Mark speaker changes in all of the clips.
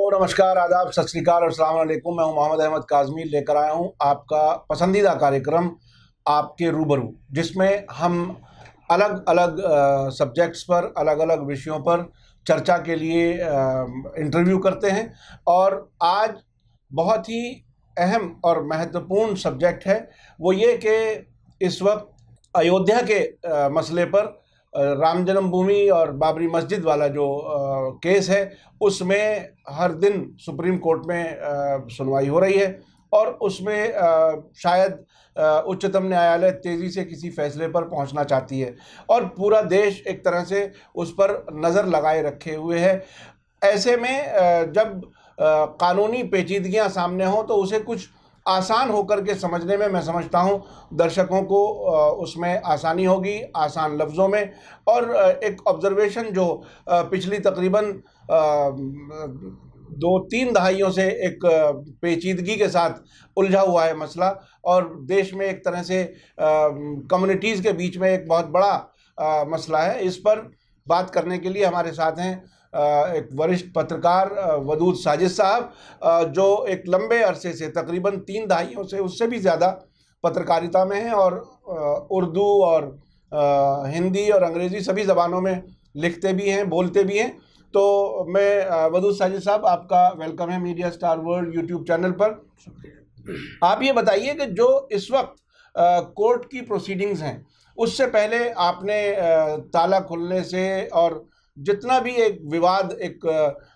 Speaker 1: नमस्कार, आदाब, सत श्री अकाल और अस्सलाम वालेकुम। मैं हूं मोहम्मद अहमद काज़मी, लेकर आया हूं आपका पसंदीदा कार्यक्रम आपके रूबरू, जिसमें हम अलग अलग सब्जेक्ट्स पर, अलग अलग विषयों पर चर्चा के लिए इंटरव्यू करते हैं। और आज बहुत ही अहम और महत्वपूर्ण सब्जेक्ट है वो ये कि इस वक्त अयोध्या के मसले पर राम जन्मभूमि और बाबरी मस्जिद वाला जो केस है, उसमें हर दिन सुप्रीम कोर्ट में सुनवाई हो रही है और उसमें शायद उच्चतम न्यायालय तेज़ी से किसी फैसले पर पहुंचना चाहती है और पूरा देश एक तरह से उस पर नज़र लगाए रखे हुए है। ऐसे में जब कानूनी पेचीदगियां सामने हों तो उसे कुछ आसान होकर के समझने में मैं समझता हूँ दर्शकों को उसमें आसानी होगी, आसान लफ्ज़ों में। और एक ऑब्ज़र्वेशन जो पिछली तकरीबन 2-3 दहाइयों से एक पेचीदगी के साथ उलझा हुआ है मसला, और देश में एक तरह से कम्युनिटीज़ के बीच में एक बहुत बड़ा मसला है। इस पर बात करने के लिए हमारे साथ हैं एक वरिष्ठ पत्रकार वदूद साजिद साहब, जो एक लंबे अरसे से तकरीबन 3 दहाइयों से उससे भी ज़्यादा पत्रकारिता में हैं और उर्दू और हिंदी और अंग्रेज़ी सभी ज़बानों में लिखते भी हैं, बोलते भी हैं। तो मैं वदूद साजिद साहब, आपका वेलकम है media star world YouTube channel पर। आप ये बताइए कि जो इस वक्त कोर्ट की प्रोसीडिंग्स हैं, उससे पहले आपने ताला खुलने से और जितना भी एक विवाद, एक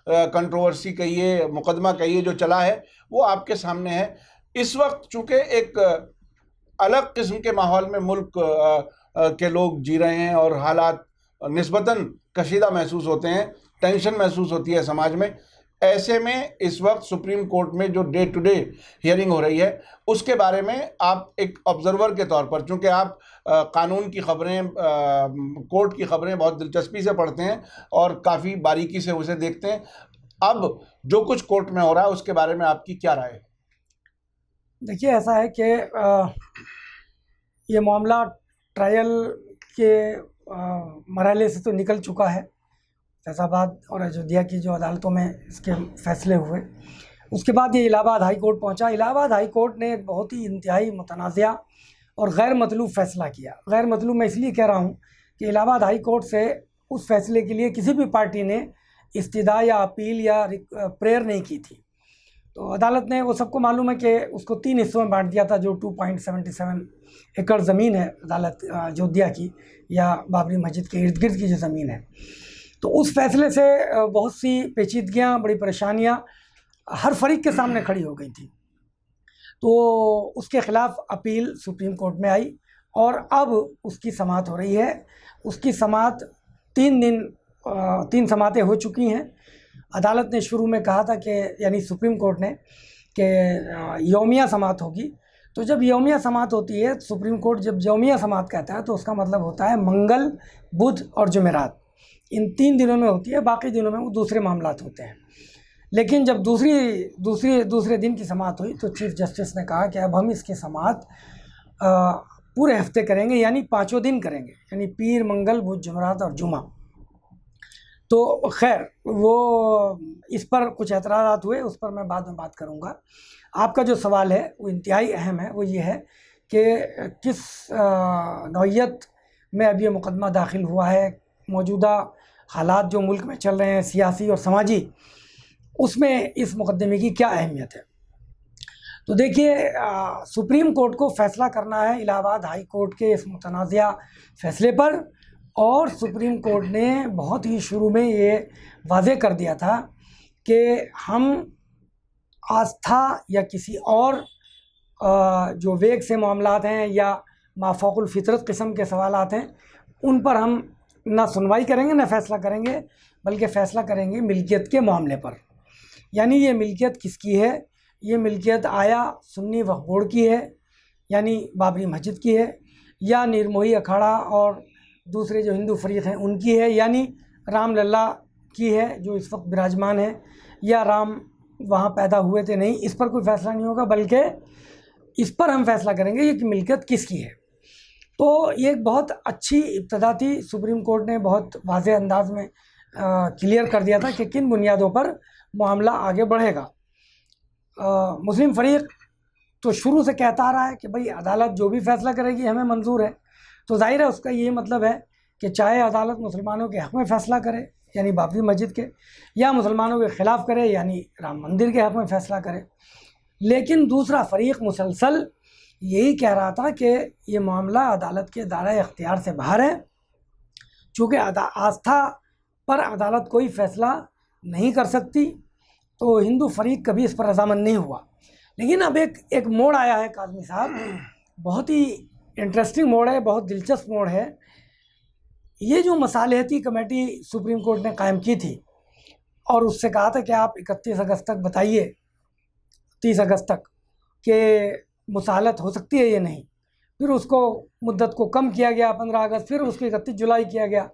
Speaker 1: कंट्रोवर्सी कहिए, मुकदमा कहिए जो चला है, वो आपके सामने है। इस वक्त चूँकि एक अलग किस्म के माहौल में मुल्क के लोग जी रहे हैं और हालात निस्बतन कशीदा महसूस होते हैं, टेंशन महसूस होती है समाज में। ऐसे में इस वक्त सुप्रीम कोर्ट में जो डे टू डे हियरिंग हो रही है, उसके बारे में आप एक ऑब्जर्वर के तौर पर, चूँकि आप कानून की खबरें, कोर्ट की खबरें बहुत दिलचस्पी से पढ़ते हैं और काफ़ी बारीकी से उसे देखते हैं, अब जो कुछ कोर्ट में हो रहा है उसके बारे में आपकी क्या राय है?
Speaker 2: देखिए, ऐसा है कि ये मामला ट्रायल के मरहले से तो निकल चुका है। फैसलाबाद और अयोध्या की जो अदालतों में इसके फैसले हुए, उसके बाद ये इलाहाबाद हाई कोर्ट पहुंचा। इलाहाबाद हाई कोर्ट ने एक बहुत ही इंतहाई मुतनाज़िया और गैर मतलूब फ़ैसला किया। गैर मतलूब मैं इसलिए कह रहा हूं कि इलाहाबाद हाई कोर्ट से उस फैसले के लिए किसी भी पार्टी ने इस्तिदा या अपील या प्रेयर नहीं की थी। तो अदालत ने, वो सबको मालूम है कि उसको 3 हिस्सों में बांट दिया था। जो 2.77 एकड़ ज़मीन है अदालत अयोध्या की या बाबरी मस्जिद के इर्द गिर्द की जो ज़मीन है, तो उस फैसले से बहुत सी पेचीदगियाँ, बड़ी परेशानियाँ हर फरीक के सामने खड़ी हो गई थी। तो उसके ख़िलाफ़ अपील सुप्रीम कोर्ट में आई और अब उसकी समाअत हो रही है। उसकी समाअत 3 समाअतें हो चुकी हैं। अदालत ने शुरू में कहा था कि, यानी सुप्रीम कोर्ट ने, कि यौमिया समाअत होगी। तो जब यौमिया समाअत होती है, सुप्रीम कोर्ट जब यौमिया समाअत कहता है तो उसका मतलब होता है मंगल, बुध और जुमेरात, इन 3 दिनों में होती है। बाकी दिनों में वो दूसरे मामलात होते हैं। लेकिन जब दूसरे दिन की समाअत हुई तो चीफ जस्टिस ने कहा कि अब हम इसकी समाअत पूरे हफ्ते करेंगे, यानी 5 दिन करेंगे, यानी पीर, मंगल, बुध, जुमेरात और जुमा। तो खैर, वो इस पर कुछ एतराज़ात हुए, उस पर मैं बाद में बात करूँगा। आपका जो सवाल है वो इंतहाई अहम है। वो ये है कि किस नौइयत में अब ये मुकदमा दाखिल हुआ है, मौजूदा हालात जो मुल्क में चल रहे हैं सियासी और समाजी, उसमें इस मुकदमे की क्या अहमियत है। तो देखिए, सुप्रीम कोर्ट को फ़ैसला करना है इलाहाबाद हाई कोर्ट के इस मुतनाज़िया फ़ैसले पर, और सुप्रीम कोर्ट ने बहुत ही शुरू में ये वाज़े कर दिया था कि हम आस्था या किसी और जो वेग से मामलात हैं या माफ़ौक़ुल फ़ितरत किस्म के सवालात हैं, उन पर हम ना सुनवाई करेंगे ना फ़ैसला करेंगे, बल्कि फ़ैसला करेंगे मिल्कियत के मामले पर। यानी ये मिल्कियत किसकी है? ये मिल्कियत आया सुन्नी वक्फ़ बोर्ड की है, यानी बाबरी मस्जिद की है, या निर्मोही अखाड़ा और दूसरे जो हिंदू फरीक हैं उनकी है, यानी राम लल्ला की है जो इस वक्त विराजमान है, या राम वहाँ पैदा हुए थे नहीं। इस पर कोई फ़ैसला नहीं होगा, बल्कि इस पर हम फ़ैसला करेंगे ये कि मिल्कियत किसकी है। तो ये एक बहुत अच्छी इब्तदा थी। सुप्रीम कोर्ट ने बहुत वाज़ेह अंदाज में क्लियर कर दिया था कि किन बुनियादों पर मामला आगे बढ़ेगा। मुस्लिम फरीक तो शुरू से कहता आ रहा है कि भाई अदालत जो भी फैसला करेगी हमें मंजूर है। तो जाहिर है उसका ये मतलब है कि चाहे अदालत मुसलमानों के हक़ में फ़ैसला करे यानी बाबरी मस्जिद के, या मुसलमानों के ख़िलाफ़ करे यानी राम मंदिर के हक़ में फ़ैसला करे। लेकिन दूसरा फ़रीक मुसलसल यही कह रहा था कि ये मामला अदालत के दायरे इख्तियार से बाहर है, चूँकि आस्था पर अदालत कोई फ़ैसला नहीं कर सकती। तो हिंदू फरीक कभी इस पर रज़ामंद नहीं हुआ। लेकिन अब एक मोड़ आया है काज़मी साहब, बहुत ही इंटरेस्टिंग मोड़ है, बहुत दिलचस्प मोड़ है। ये जो मसालहती कमेटी सुप्रीम कोर्ट ने कायम की थी और उससे कहा था कि आप 31 अगस्त तक बताइए, 30 अगस्त तक कि मुसालत हो सकती है या नहीं, फिर उसको मुद्दत को कम किया गया 15 अगस्त, फिर उसको 31 जुलाई किया गया।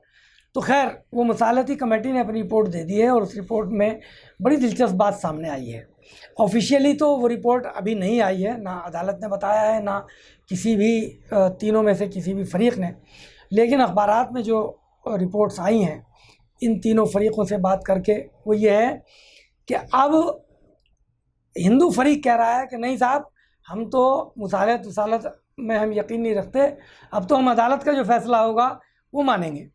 Speaker 2: तो खैर वो मसालती कमेटी ने अपनी रिपोर्ट दे दी है और उस रिपोर्ट में बड़ी दिलचस्प बात सामने आई है। ऑफिशियली तो वो रिपोर्ट अभी नहीं आई है, ना अदालत ने बताया है ना किसी भी तीनों में से किसी भी फरीक ने, लेकिन अखबारात में जो रिपोर्ट्स आई हैं इन तीनों फरीक़ों से बात करके वो ये है कि अब हिंदू फरीक कह रहा है कि नहीं साहब, हम तो मुसालत में हम यकीन नहीं रखते, अब तो हम अदालत का जो फ़ैसला होगा वो मानेंगे।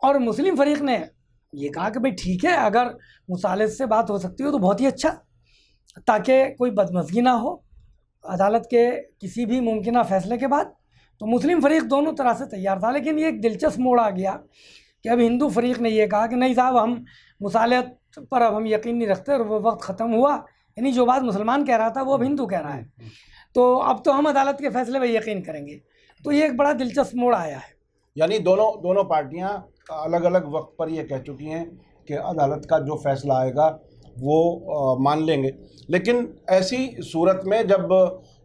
Speaker 2: और मुस्लिम फरीक ने ये कहा कि भाई ठीक है, अगर मुसालत से बात हो सकती हो तो बहुत ही अच्छा, ताकि कोई बदमज़गी ना हो अदालत के किसी भी मुमकिन फ़ैसले के बाद। तो मुस्लिम फरीक दोनों तरह से तैयार था। लेकिन ये एक दिलचस्प मोड़ आ गया कि अब हिंदू फरीक ने यह कहा कि नहीं साहब, हम मुसालत पर अब हम यकीन नहीं रखते और वो वक्त ख़त्म हुआ, यानी जो बात मुसलमान कह रहा था वो अब हिंदू कह रहा है, तो अब तो हम अदालत के फ़ैसले पर यकीन करेंगे। तो ये एक बड़ा दिलचस्प मोड़ आया है।
Speaker 1: यानी दोनों पार्टियां अलग अलग वक्त पर ये कह चुकी हैं कि अदालत का जो फैसला आएगा वो मान लेंगे। लेकिन ऐसी सूरत में जब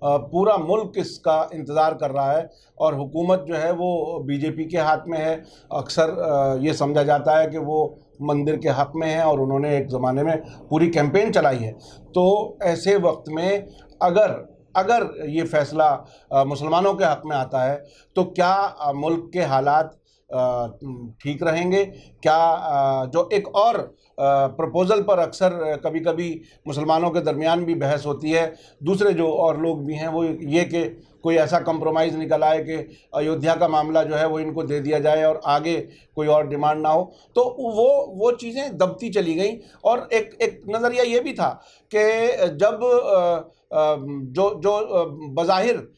Speaker 1: पूरा मुल्क इसका इंतज़ार कर रहा है और हुकूमत जो है वो बीजेपी के हाथ में है, अक्सर ये समझा जाता है कि वो मंदिर के हक़ में है और उन्होंने एक ज़माने में पूरी कैंपेन चलाई है, तो ऐसे वक्त में अगर ये फ़ैसला मुसलमानों के हक़ में आता है तो क्या मुल्क के हालात ठीक रहेंगे? क्या जो एक और प्रपोज़ल पर अक्सर कभी कभी मुसलमानों के दरमियान भी बहस होती है, दूसरे जो और लोग भी हैं वो ये कि कोई ऐसा कंप्रोमाइज़ निकल आए कि अयोध्या का मामला जो है वो इनको दे दिया जाए और आगे कोई और डिमांड ना हो, तो वो चीज़ें दबती चली गई। और एक नज़रिया ये भी था कि जब जो बज़ाहिर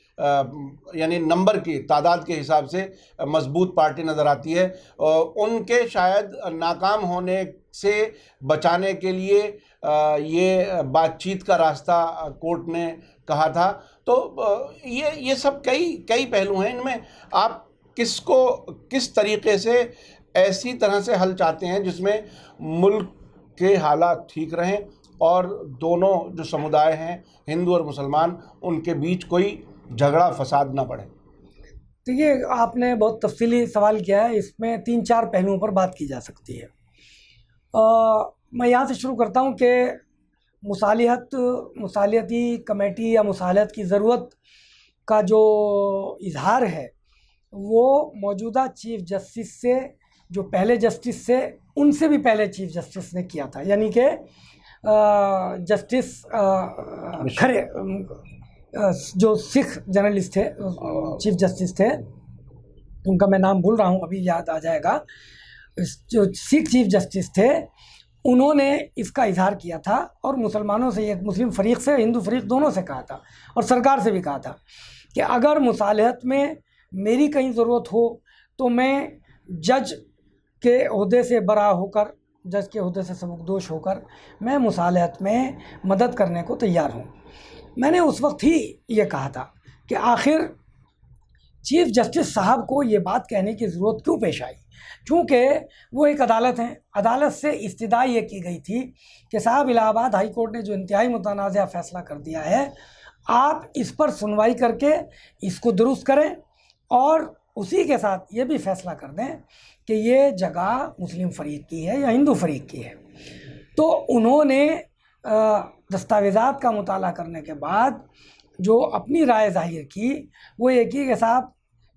Speaker 1: यानी नंबर की तादाद के हिसाब से मजबूत पार्टी नज़र आती है, उनके शायद नाकाम होने से बचाने के लिए ये बातचीत का रास्ता कोर्ट ने कहा था। तो ये सब कई पहलू हैं। इनमें आप किस तरीके से ऐसी तरह से हल चाहते हैं जिसमें मुल्क के हालात ठीक रहें और दोनों जो समुदाय हैं, हिंदू और मुसलमान, उनके बीच कोई झगड़ा फसाद ना पड़े?
Speaker 2: तो ये आपने बहुत तफसीली सवाल किया है, इसमें 3-4 पहलुओं पर बात की जा सकती है। मैं यहाँ से शुरू करता हूँ कि मुसालियती कमेटी या मुसालत की ज़रूरत का जो इजहार है वो मौजूदा चीफ़ जस्टिस से, जो पहले जस्टिस से, उनसे भी पहले चीफ़ जस्टिस ने किया था, यानी कि जस्टिस खरे जो सिख जर्नलिस्ट थे, चीफ जस्टिस थे, उनका मैं नाम भूल रहा हूँ, अभी याद आ जाएगा। जो सिख चीफ जस्टिस थे उन्होंने इसका इजहार किया था और मुसलमानों से, एक मुस्लिम फरीक से, हिंदू फरीक दोनों से कहा था और सरकार से भी कहा था कि अगर मुसालहत में मेरी कहीं ज़रूरत हो तो मैं जज के ओहदे से बरा होकर, जज के ओहदे से सबकदोश होकर मैं मुसालहत में मदद करने को तैयार हूँ। मैंने उस वक्त ही ये कहा था कि आखिर चीफ़ जस्टिस साहब को ये बात कहने की ज़रूरत क्यों पेश आई, क्योंकि वो एक अदालत हैं। अदालत से इस्तदा ये की गई थी कि साहब, इलाहाबाद हाई कोर्ट ने जो इंतहाई मुतनाज़ा फ़ैसला कर दिया है, आप इस पर सुनवाई करके इसको दुरुस्त करें और उसी के साथ ये भी फ़ैसला कर दें कि ये जगह मुस्लिम फरीक की है या हिंदू फरीक की है। तो उन्होंने दस्तावेज़ात का मुताला करने के बाद जो अपनी राय ज़ाहिर की वो ये की कि साहब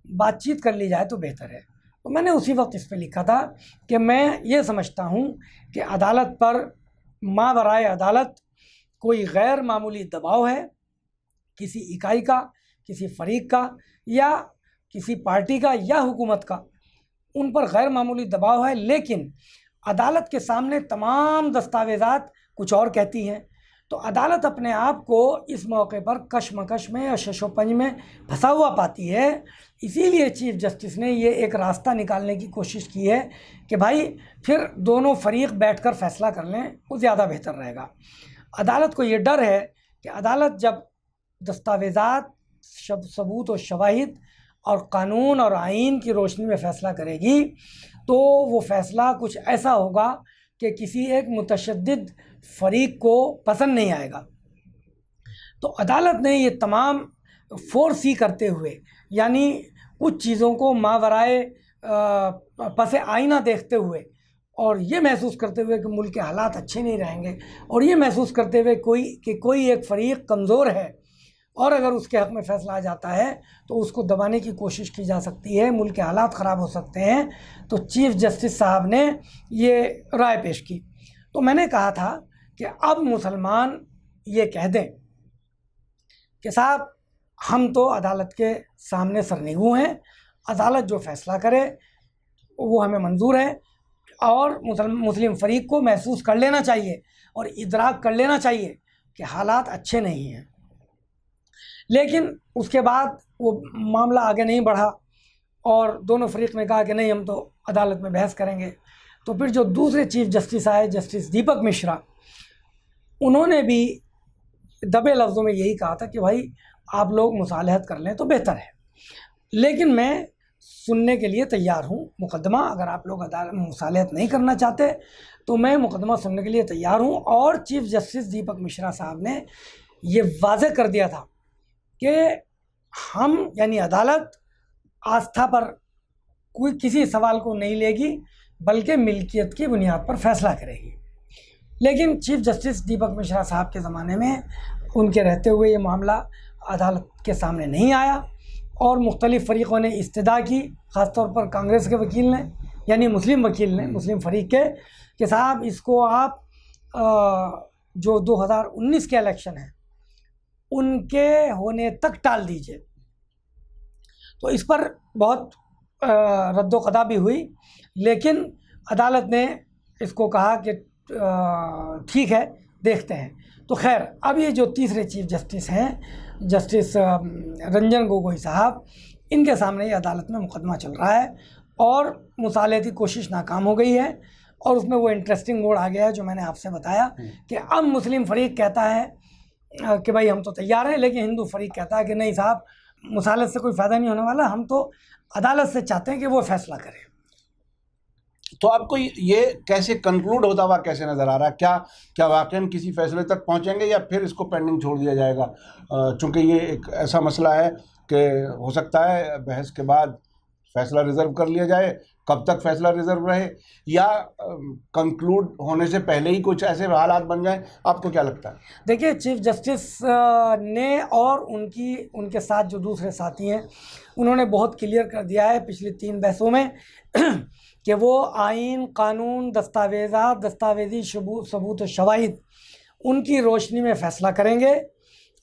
Speaker 2: बातचीत कर ली जाए तो बेहतर है। तो मैंने उसी वक्त इस पर लिखा था कि मैं ये समझता हूँ कि अदालत पर मावराए अदालत कोई गैर मामूली दबाव है किसी इकाई का, किसी फरीक का या किसी पार्टी का या हुकूमत का, उन पर गैर मामूली दबाव है, लेकिन अदालत के सामने तमाम दस्तावेज़ात कुछ और कहती हैं। तो अदालत अपने आप को इस मौके पर कशमकश में या शशोपंज में फंसा हुआ पाती है। इसीलिए चीफ जस्टिस ने ये एक रास्ता निकालने की कोशिश की है कि भाई फिर दोनों फरीक बैठकर फैसला कर लें, वो ज़्यादा बेहतर रहेगा। अदालत को ये डर है कि अदालत जब दस्तावेज़ात, सबूत और शवाहिद और कानून और आइन की रोशनी में फ़ैसला करेगी तो वो फ़ैसला कुछ ऐसा होगा कि किसी एक मुतशद्दिद फरीक को पसंद नहीं आएगा। तो अदालत ने ये तमाम फोर्सी करते हुए, यानी कुछ चीज़ों को मावराए पसे आईना देखते हुए और ये महसूस करते हुए कि मुल्क के हालात अच्छे नहीं रहेंगे, और ये महसूस करते हुए कोई एक फरीक कमज़ोर है और अगर उसके हक़ में फ़ैसला आ जाता है तो उसको दबाने की कोशिश की जा सकती है, मुल्क के हालात ख़राब हो सकते हैं। तो चीफ़ जस्टिस साहब ने ये राय पेश की। तो मैंने कहा था कि अब मुसलमान ये कह दें कि साहब हम तो अदालत के सामने सरनिगू हैं, अदालत जो फ़ैसला करे वो हमें मंजूर है, और मुस्लिम फ़रीक को महसूस कर लेना चाहिए और इदराक कर लेना चाहिए कि हालात अच्छे नहीं हैं। लेकिन उसके बाद वो मामला आगे नहीं बढ़ा और दोनों फरीक ने कहा कि नहीं, हम तो अदालत में बहस करेंगे। तो फिर जो दूसरे चीफ जस्टिस आए, जस्टिस दीपक मिश्रा, उन्होंने भी दबे लफ्ज़ों में यही कहा था कि भाई आप लोग मुसालहत कर लें तो बेहतर है, लेकिन मैं सुनने के लिए तैयार हूँ मुकदमा। अगर आप लोग अदालत में मुसालहत नहीं करना चाहते तो मैं मुकदमा सुनने के लिए तैयार हूँ। और चीफ जस्टिस दीपक मिश्रा साहब ने ये वाज़ेह कर दिया था कि हम यानी अदालत आस्था पर कोई किसी सवाल को नहीं लेगी, बल्कि मिल्कियत की बुनियाद पर फैसला करेगी। लेकिन चीफ जस्टिस दीपक मिश्रा साहब के ज़माने में, उनके रहते हुए ये मामला अदालत के सामने नहीं आया और मुख्तलिफ़ फ़रीक़ों ने इस्तदा की, ख़ासतौर पर कांग्रेस के वकील ने, यानी मुस्लिम वकील ने, मुस्लिम फ़रीक़ के, कि साहब इसको आप जो 2019 के इलेक्शन हैं उनके होने तक टाल दीजिए। तो इस पर बहुत रद्दोक़दा भी हुई, लेकिन अदालत ने इसको कहा कि ठीक है, देखते हैं। तो खैर, अब ये जो तीसरे चीफ जस्टिस हैं, जस्टिस रंजन गोगोई साहब, इनके सामने ये अदालत में मुकदमा चल रहा है और मुसालहती कोशिश नाकाम हो गई है। और उसमें वो इंटरेस्टिंग मोड़ आ गया है जो मैंने आपसे बताया कि अब मुस्लिम फ़रीक़ कहता है कि भाई हम तो तैयार हैं, लेकिन हिंदू फ़रीक़ कहता है कि नहीं साहब, मुसालहत से कोई फ़ायदा नहीं होने वाला, हम तो अदालत से चाहते हैं कि वो फ़ैसला करे।
Speaker 1: तो आपको ये कैसे कंक्लूड होता हुआ कैसे नज़र आ रहा है? क्या वाकई किसी फैसले तक पहुंचेंगे या फिर इसको पेंडिंग छोड़ दिया जाएगा? चूँकि ये एक ऐसा मसला है कि हो सकता है बहस के बाद फैसला रिज़र्व कर लिया जाए। कब तक फैसला रिज़र्व रहे, या कंक्लूड होने से पहले ही कुछ ऐसे हालात बन जाएं? आपको क्या लगता है?
Speaker 2: देखिए, चीफ जस्टिस ने और उनके साथ जो दूसरे साथी हैं, उन्होंने बहुत क्लियर कर दिया है पिछली 3 बहसों में कि वो आइन, कानून, दस्तावेज़ात, दस्तावेज़ी सबूत और शवाहिद, उनकी रोशनी में फ़ैसला करेंगे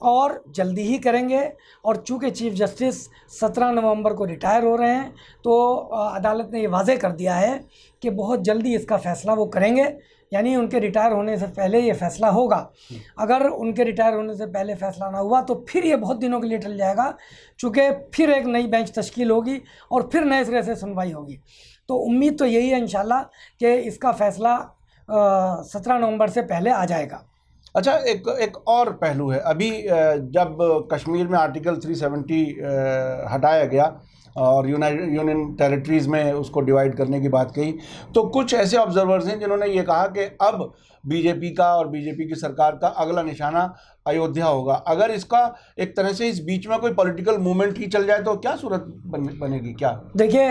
Speaker 2: और जल्दी ही करेंगे। और चूँकि चीफ जस्टिस 17 नवंबर को रिटायर हो रहे हैं, तो अदालत ने ये वाज़ेह कर दिया है कि बहुत जल्दी इसका फ़ैसला वो करेंगे, यानी उनके रिटायर होने से पहले ये फ़ैसला होगा। अगर उनके रिटायर होने से पहले फ़ैसला ना हुआ तो फिर ये बहुत दिनों के लिए टल जाएगा, चूँकि फिर एक नई बेंच तश्कील होगी और फिर नए सिरे से सुनवाई होगी। तो उम्मीद तो यही है इंशाल्लाह कि इसका फ़ैसला 17 नवंबर से पहले आ जाएगा।
Speaker 1: अच्छा, एक और पहलू है। अभी जब कश्मीर में आर्टिकल 370 हटाया गया और यूनियन टेरिटरीज़ में उसको डिवाइड करने की बात कही, तो कुछ ऐसे ऑब्जर्वर्स हैं जिन्होंने ये कहा कि अब बीजेपी का और बीजेपी की सरकार का अगला निशाना अयोध्या होगा। अगर इसका एक तरह से इस बीच में कोई पॉलिटिकल मूवमेंट ही चल जाए तो क्या सूरत बनेगी? क्या
Speaker 2: देखिए,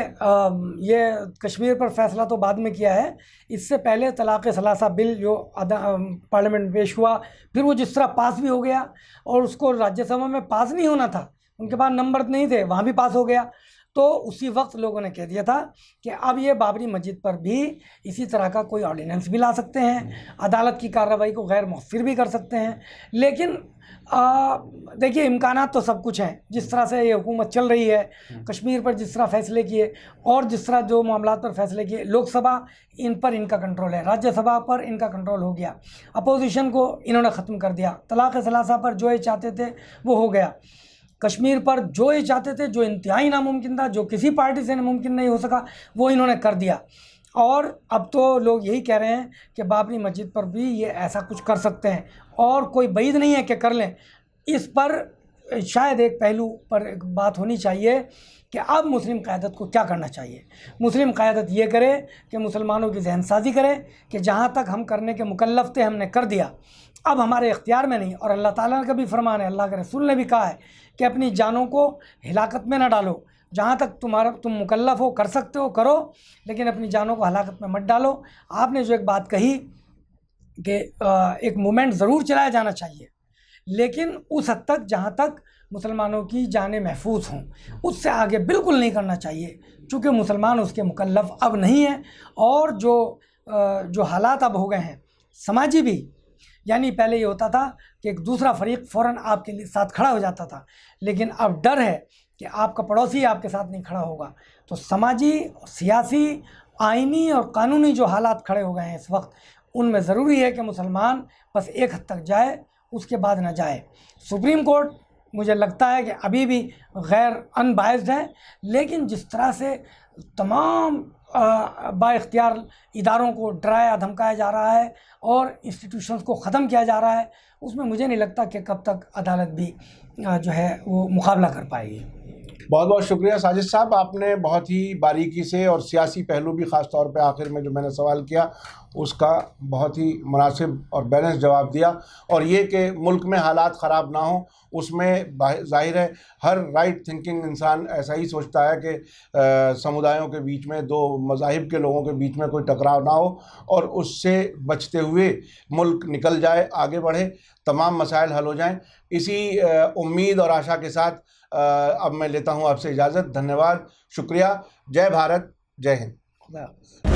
Speaker 2: ये कश्मीर पर फैसला तो बाद में किया है। इससे पहले तलाक़ सलासा बिल जो पार्लियामेंट में पेश हुआ, फिर वो जिस तरह पास भी हो गया और उसको राज्यसभा में पास नहीं होना था, उनके पास नंबर नहीं थे, वहाँ भी पास हो गया। तो उसी वक्त लोगों ने कह दिया था कि अब ये बाबरी मस्जिद पर भी इसी तरह का कोई ऑर्डिनेंस भी ला सकते हैं, अदालत की कार्रवाई को गैर मौखिर भी कर सकते हैं। लेकिन देखिए, इम्कानात तो सब कुछ हैं। जिस तरह से ये हुकूमत चल रही है, कश्मीर पर जिस तरह फैसले किए और जिस तरह जो मामलात पर फैसले किए, लोकसभा इन पर इनका कंट्रोल है, राज्यसभा पर इनका कंट्रोल हो गया, अपोजिशन को इन्होंने ख़त्म कर दिया, तलाक़ सलासा पर जो ये चाहते थे वो हो गया, कश्मीर पर जो ये चाहते थे, जो इंतहाई नामुमकिन था, जो किसी पार्टी से मुमकिन नहीं हो सका, वो इन्होंने कर दिया। और अब तो लोग यही कह रहे हैं कि बाबरी मस्जिद पर भी ये ऐसा कुछ कर सकते हैं और कोई बईद नहीं है कि कर लें। इस पर शायद एक पहलू पर एक बात होनी चाहिए कि अब मुस्लिम क़यादत को क्या करना चाहिए। मुस्लिम क़यादत ये करे कि मुसलमानों की जहनसाजी करे कि जहाँ तक हम करने के मुकल्लफ़ थे हमने कर दिया, अब हमारे इख्तियार में नहीं। और अल्लाह ताला का भी फरमान है, अल्लाह के रसूल ने भी कहा है कि अपनी जानों को हिलाकत में न डालो, जहाँ तक तुम मुकल्लफ़ हो, कर सकते हो करो, लेकिन अपनी जानों को हलाकत में मत डालो। आपने जो एक बात कही कि एक मूवमेंट ज़रूर चलाया जाना चाहिए, लेकिन उस हद तक जहाँ तक मुसलमानों की जानें महफूज हों, उससे आगे बिल्कुल नहीं करना चाहिए, चूँकि मुसलमान उसके मुकल्लफ़ अब नहीं हैं। और जो हालात अब हो गए हैं समाजी भी, यानी पहले ये होता था कि एक दूसरा फरीक फ़ौरन आपके लिए साथ खड़ा हो जाता था, लेकिन अब डर है कि आपका पड़ोसी आपके साथ नहीं खड़ा होगा। तो समाजी, सियासी, आइनी और कानूनी जो हालात खड़े हो गए हैं इस वक्त, उनमें ज़रूरी है कि मुसलमान बस एक हद तक जाए, उसके बाद ना जाए। सुप्रीम कोर्ट मुझे लगता है कि अभी भी गैर अनबायस्ड है, लेकिन जिस तरह से तमाम बाइख्तियार इदारों को डराया धमकाया जा रहा है और इंस्टीट्यूशंस को ख़त्म किया जा रहा है, उसमें मुझे नहीं लगता कि कब तक अदालत भी जो है वो मुकाबला कर पाएगी।
Speaker 1: बहुत बहुत शुक्रिया साजिद साहब, आपने बहुत ही बारीकी से और सियासी पहलू भी ख़ास तौर पे आखिर में जो मैंने सवाल किया उसका बहुत ही मुनासिब और बैलेंस जवाब दिया। और ये कि मुल्क में हालात ख़राब ना हो, उसमें ज़ाहिर है हर राइट थिंकिंग इंसान ऐसा ही सोचता है कि समुदायों के बीच में, दो मज़ाहिब के लोगों के बीच में कोई टकराव ना हो और उससे बचते हुए मुल्क निकल जाए, आगे बढ़े, तमाम मसाइल हल हो जाएं। इसी उम्मीद और आशा के साथ अब मैं लेता हूं आपसे इजाज़त। धन्यवाद, शुक्रिया, जय भारत, जय हिंद।